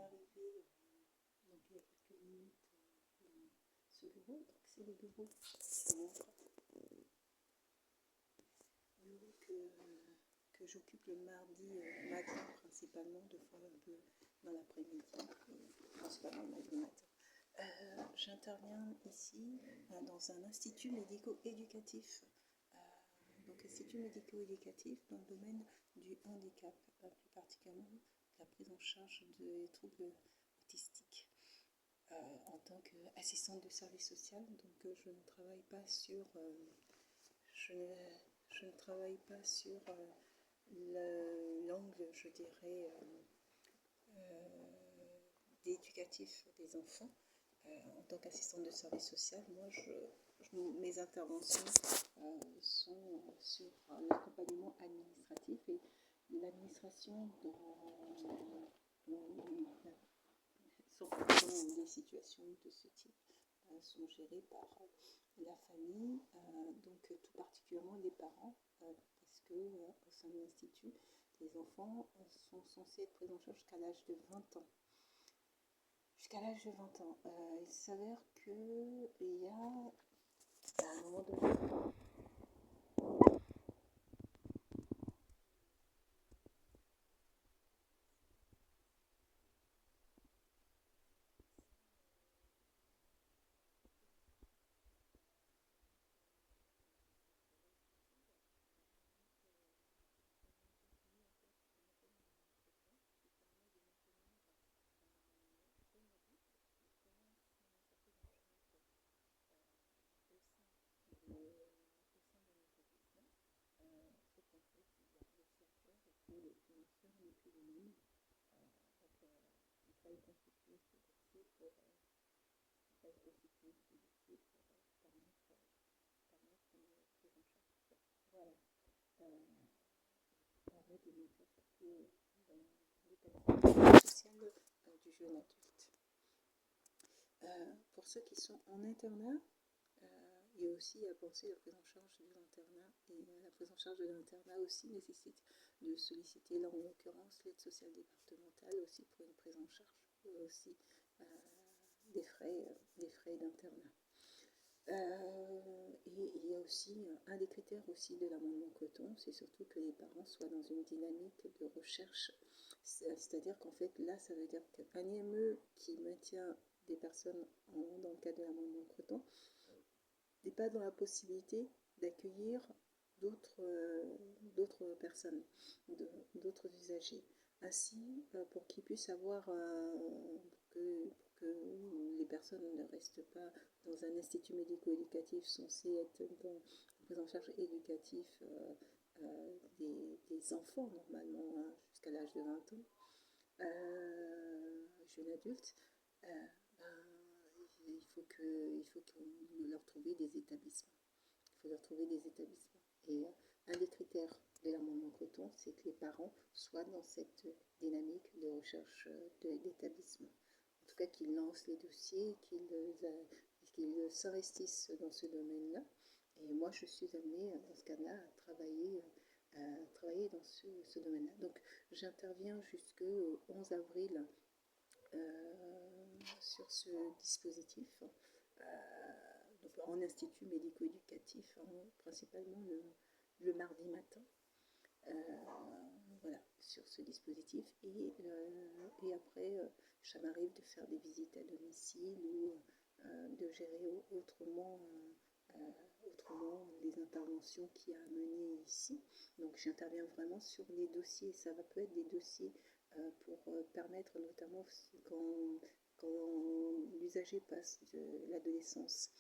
d'arriver donc il y a quelques minutes dans ce bureau. Donc c'est le bureau que j'occupe le mardi matin principalement, deux fois un peu dans l'après-midi, principalement le mardi matin. J'interviens ici dans un institut médico-éducatif. Donc institut médico-éducatif dans le domaine du handicap, plus particulièrement la prise en charge des troubles autistiques. En tant qu'assistante de service social, donc je ne travaille pas sur l'angle, je dirais, d'éducatif des enfants. En tant qu'assistante de service social, moi, mes interventions sont sur l'accompagnement administratif, et l'administration dans les situations de ce type sont gérées par la famille, donc tout particulièrement les parents, parce que au sein de l'institut, les enfants sont censés être pris en charge jusqu'à l'âge de 20 ans. Il s'avère qu'il y a à un moment donné le financeur n'est plus le même. Il fallait constituer ce dossier pour permettre une prise en charge. Voilà. Permet de monter surtout l'établissement social du jeune adulte. Pour ceux qui sont en internat, il y a aussi à penser la prise en charge de l'internat, et la prise en charge de l'internat aussi nécessite de solliciter, là en l'occurrence, l'aide sociale départementale aussi pour une prise en charge, aussi des frais d'internat. Et il y a aussi un des critères aussi de l'amendement Creton, c'est surtout que les parents soient dans une dynamique de recherche, c'est-à-dire qu'en fait là ça veut dire qu'un IME qui maintient des personnes dans le cadre de l'amendement Creton n'est pas dans la possibilité d'accueillir d'autres personnes, d'autres usagers. Ainsi, pour qu'ils puissent avoir, pour que les personnes ne restent pas dans un institut médico-éducatif censé être dans la prise en charge éducative des enfants normalement, jusqu'à l'âge de 20 ans, jeunes adultes, il faut leur trouver des établissements. Et un des critères de l'amendement Creton, c'est que les parents soient dans cette dynamique de recherche d'établissement. En tout cas, qu'ils lancent les dossiers, qu'ils s'investissent dans ce domaine-là. Et moi, je suis amenée, dans ce cas-là, à travailler dans ce domaine-là. Donc, j'interviens jusqu'au 11 avril sur ce dispositif, donc en institut médico-éducatif, principalement le mardi matin. Voilà, sur ce dispositif. Et après, ça m'arrive de faire des visites à domicile ou de gérer autrement les interventions qu'il y a à mener ici. Donc j'interviens vraiment sur les dossiers. Ça peut être des dossiers pour permettre, notamment quand l'usager passe de l'adolescence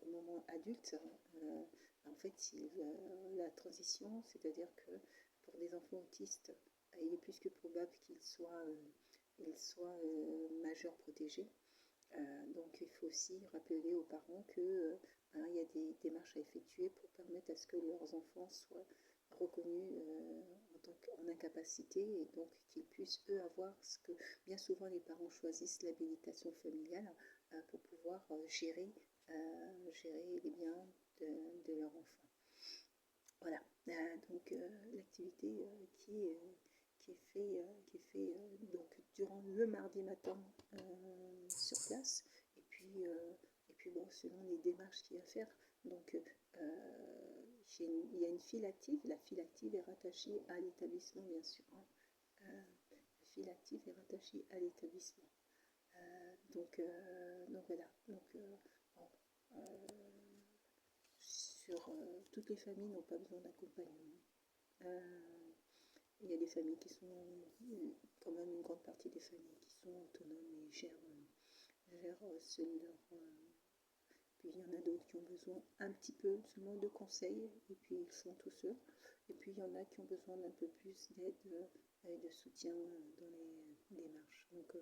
au moment adulte, en fait, la transition, c'est-à-dire que pour des enfants autistes, il est plus que probable qu'ils soient majeurs protégés. Donc il faut aussi rappeler aux parents qu'il y a des démarches à effectuer pour permettre à ce que leurs enfants soient reconnus en incapacité, et donc qu'ils puissent eux avoir ce que bien souvent les parents choisissent, l'habilitation familiale, pour pouvoir gérer les biens de leur enfant. Voilà, donc l'activité qui est faite donc durant le mardi matin sur place. Et puis bon, selon les démarches qu'il y a à faire. Donc, il y a une file active. La file active est rattachée à l'établissement, bien sûr. Hein. La file active est rattachée à l'établissement. Donc voilà. Donc, bon, toutes les familles n'ont pas besoin d'accompagnement. Il y a des familles qui sont, quand même une grande partie des familles qui sont autonomes et gèrent seuls leur... puis il y en a d'autres qui ont besoin un petit peu seulement de conseils et puis ils font tout seuls. Et puis il y en a qui ont besoin d'un peu plus d'aide et de soutien dans les démarches. Donc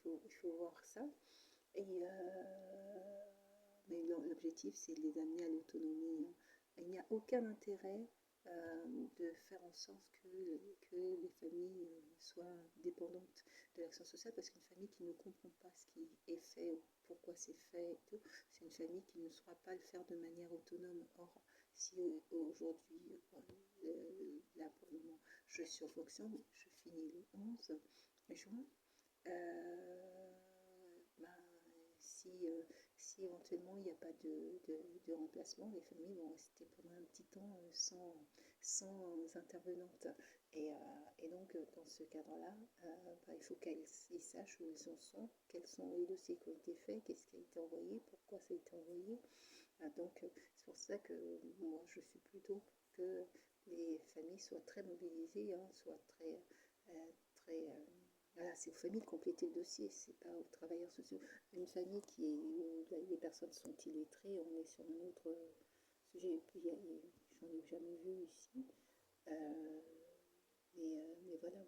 il faut voir ça. Mais l'objectif, c'est de les amener à l'autonomie. Il n'y a aucun intérêt de faire en sorte que les familles soient dépendantes de l'action sociale, parce qu'une famille qui ne comprend pas ce qui est fait ou pourquoi c'est fait, c'est une famille qui ne saura pas le faire de manière autonome. Or, si aujourd'hui, là pour le moment, je suis en fonction, je finis le 11 juin, si éventuellement il n'y a pas de remplacement, les familles vont rester pendant un petit temps sans intervenante. Et donc, dans ce cadre-là, il faut qu'ils sachent où ils en sont, quels sont les dossiers qui ont été faits, qu'est-ce qui a été envoyé, pourquoi ça a été envoyé. Donc, c'est pour ça que moi, je suis plutôt pour que les familles soient très mobilisées, hein, soient très voilà, c'est aux familles de compléter le dossier, c'est pas aux travailleurs sociaux. Une famille où les personnes sont illettrées, on est sur un autre sujet. Et puis, j'en ai jamais vu ici. Mais voilà.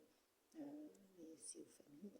Mais c'est aux familles